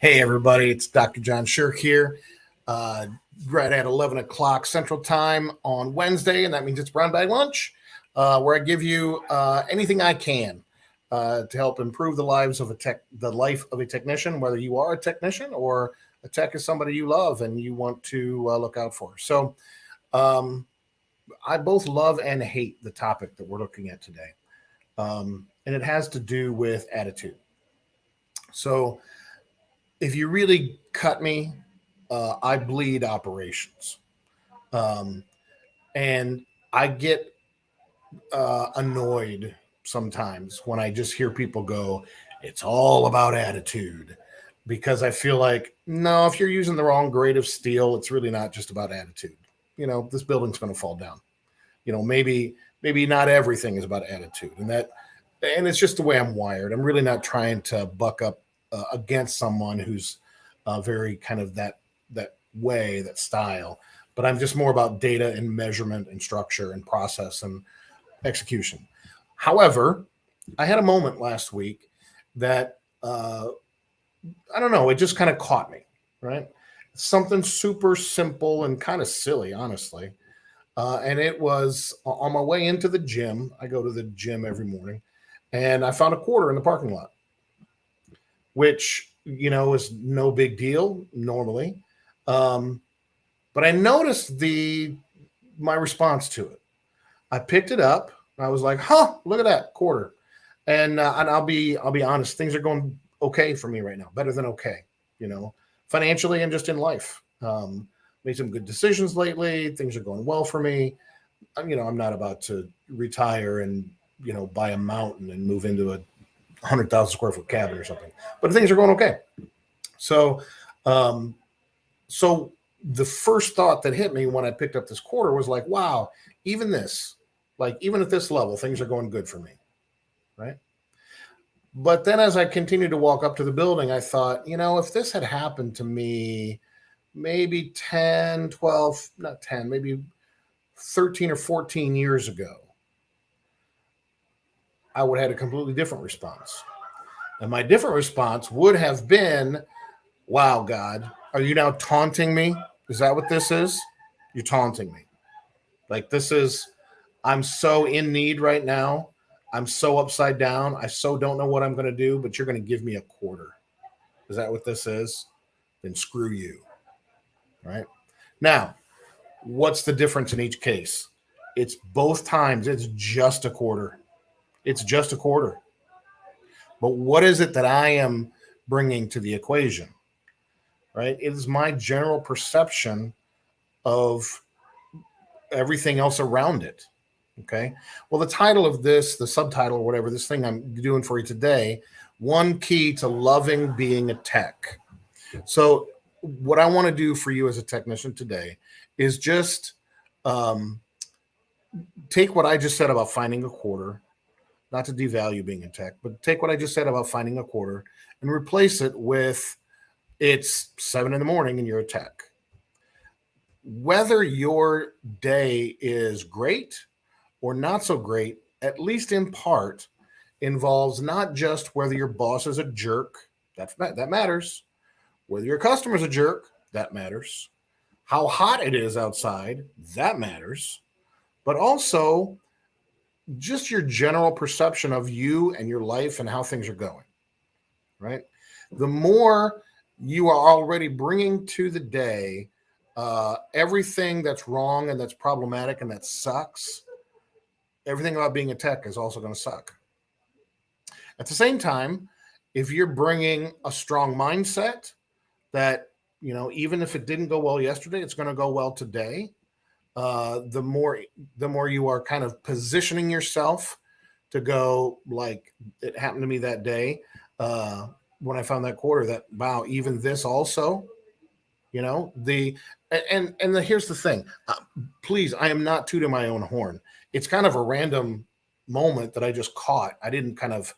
Hey, everybody, it's Dr. John Sherk here, uh, right at 11 o'clock Central Time on Wednesday, and that means it's Brown Bag Lunch, where I give you anything I can to help improve the life of a technician, whether you are a technician or a tech is somebody you love and you want to look out for. So, um, I both love and hate the topic that we're looking at today, and it has to do with attitude. So, if you really cut me, I bleed operations. Um, and I get annoyed sometimes when I just hear people go, it's all about attitude. Because I feel like, no, if you're using the wrong grade of steel, it's really not just about attitude. This building's going to fall down. Maybe not everything is about attitude. And it's just the way I'm wired. I'm really not trying to buck up against someone who's very kind of that way, that style. But I'm just more about data and measurement and structure and process and execution. However, I had a moment last week that I don't know, it just kind of caught me, right? Something super simple and kind of silly, honestly. And it was on my way into the gym. I go to the gym every morning, and I found a quarter in the parking lot, which is no big deal normally. Um, but I noticed the my response to it. I picked it up. I was like, "Huh, look at that quarter." And I'll be honest, things are going okay for me right now, better than okay, financially and just in life. Made some good decisions lately. Things are going well for me. I'm not about to retire and buy a mountain and move into a 100,000 square foot cabin or something, but things are going okay. So, um, so the first thought that hit me when I picked up this quarter was like, wow, even this, like even at this level, things are going good for me, right? But then as I continued to walk up to the building, I thought, if this had happened to me maybe 10, 12, not 10, maybe 13 or 14 years ago, I would have had a completely different response. And my different response would have been, wow, God, are you now taunting me? Is that what this is? You're taunting me. Like, I'm so in need right now. I'm so upside down. I so don't know what I'm going to do, but you're going to give me a quarter. Is that what this is? Then screw you. Right? Now, what's the difference in each case? It's both times, it's just a quarter. It's just a quarter. But what is it that I am bringing to the equation? Right? It is my general perception of everything else around it. Okay. Well, the title of this, the subtitle or whatever, this thing I'm doing for you today, one key to loving being a tech. So, what I want to do for you as a technician today is just um, take what I just said about finding a quarter, not to devalue being a tech, but take what I just said about finding a quarter and replace it with it's 7 in the morning and you're a tech. Whether your day is great or not so great, at least in part, involves not just whether your boss is a jerk, that matters, whether your customer's a jerk, that matters, how hot it is outside, that matters, but also just your general perception of you and your life and how things are going, right? The more you are already bringing to the day everything that's wrong and that's problematic and that sucks, everything about being a tech is also going to suck. At the same time, if you're bringing a strong mindset that, even if it didn't go well yesterday, it's going to go well today, the more you are kind of positioning yourself to go like it happened to me that day when I found that quarter that, wow, even this also, the here's the thing. Please, I am not tooting my own horn. It's kind of a random moment that I just caught. I didn't kind of,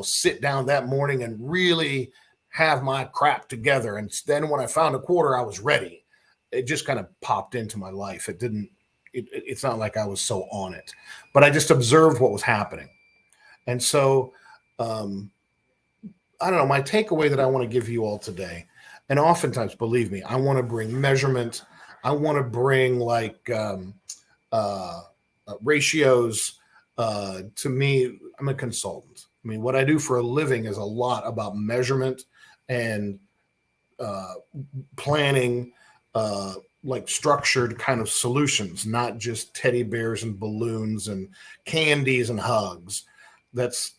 sit down that morning and really have my crap together. And then when I found a quarter, I was ready. It just kind of popped into my life. It didn't, it's not like I was so on it, but I just observed what was happening. And so, I don't know, my takeaway that I want to give you all today, and oftentimes, believe me, I want to bring measurement. I want to bring like uh, ratios. To me, I'm a consultant. I mean, what I do for a living is a lot about measurement and uh, planning, uh, like structured kind of solutions, not just teddy bears and balloons and candies and hugs. That's,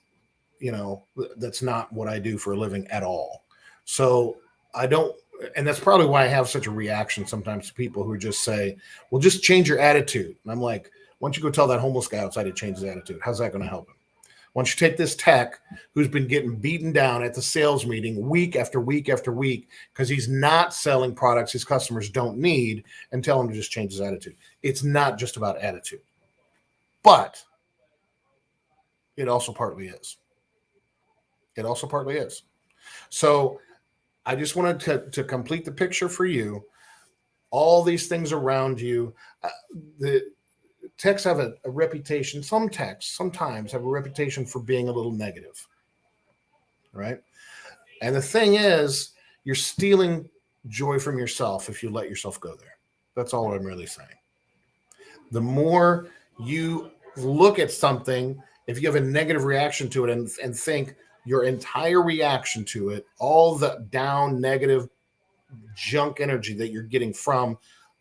that's not what I do for a living at all. So I don't, and that's probably why I have such a reaction sometimes to people who just say, well, just change your attitude. And I'm like, why don't you go tell that homeless guy outside to change his attitude? How's that going to help him? Why don't you take this tech who's been getting beaten down at the sales meeting week after week after week because he's not selling products his customers don't need, and tell him to just change his attitude. It's not just about attitude, but it also partly is. It also partly is. So I just wanted to complete the picture for you. All these things around you, the techs have a reputation. Some techs sometimes have a reputation for being a little negative, right? And the thing is, you're stealing joy from yourself if you let yourself go there. That's all I'm really saying. The more you look at something, if you have a negative reaction to it and think your entire reaction to it, all the down negative junk energy that you're getting from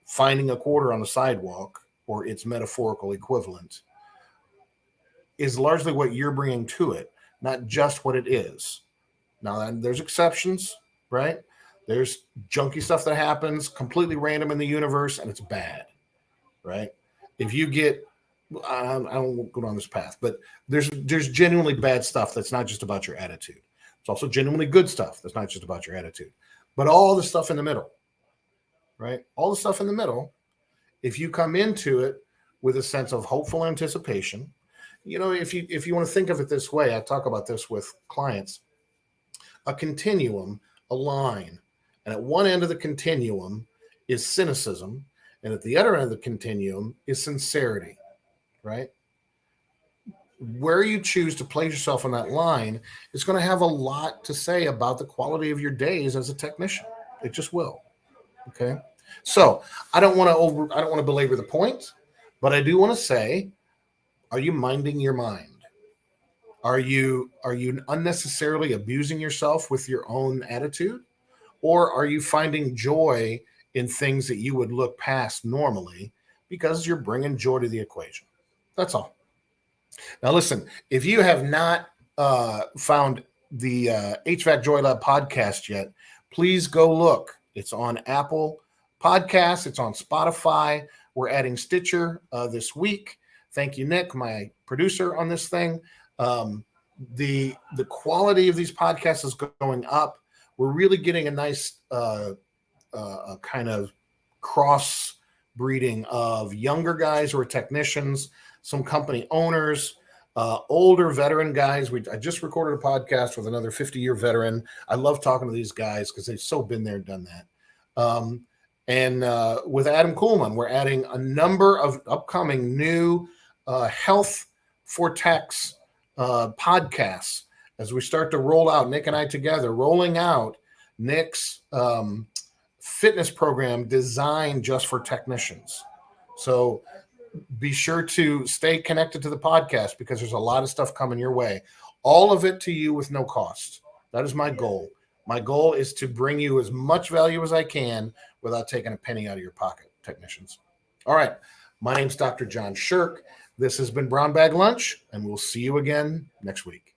finding a quarter on the sidewalk or its metaphorical equivalent, is largely what you're bringing to it, not just what it is. Now, there's exceptions, right? There's junky stuff that happens completely random in the universe, and it's bad, right? If you get, I don't go down this path, but there's genuinely bad stuff that's not just about your attitude. It's also genuinely good stuff that's not just about your attitude, but all the stuff in the middle, right? All the stuff in the middle, if you come into it with a sense of hopeful anticipation, if you want to think of it this way, I talk about this with clients, a continuum, a line. And at one end of the continuum is cynicism. And at the other end of the continuum is sincerity, right? Where you choose to place yourself on that line is going to have a lot to say about the quality of your days as a technician. It just will. Okay. So I don't want to belabor the point, but I do want to say, are you minding your mind? Are you unnecessarily abusing yourself with your own attitude? Or are you finding joy in things that you would look past normally because you're bringing joy to the equation? That's all. Now, listen, if you have not found the HVAC Joy Lab podcast yet, please go look. It's on Apple Podcasts. It's on Spotify. We're adding Stitcher this week. Thank you, Nick, my producer on this thing. The quality of these podcasts is going up. We're really getting a nice kind of cross breeding of younger guys who are technicians, some company owners, older veteran guys. I just recorded a podcast with another 50-year veteran. I love talking to these guys because they've so been there and done that. And with Adam Kuhlman, we're adding a number of upcoming new health for techs podcasts as we start to roll out, Nick and I together, rolling out Nick's fitness program designed just for technicians. So be sure to stay connected to the podcast because there's a lot of stuff coming your way. All of it to you with no cost. That is my goal. My goal is to bring you as much value as I can without taking a penny out of your pocket, technicians. All right. My name's Dr. John Sherk. This has been Brown Bag Lunch, and we'll see you again next week.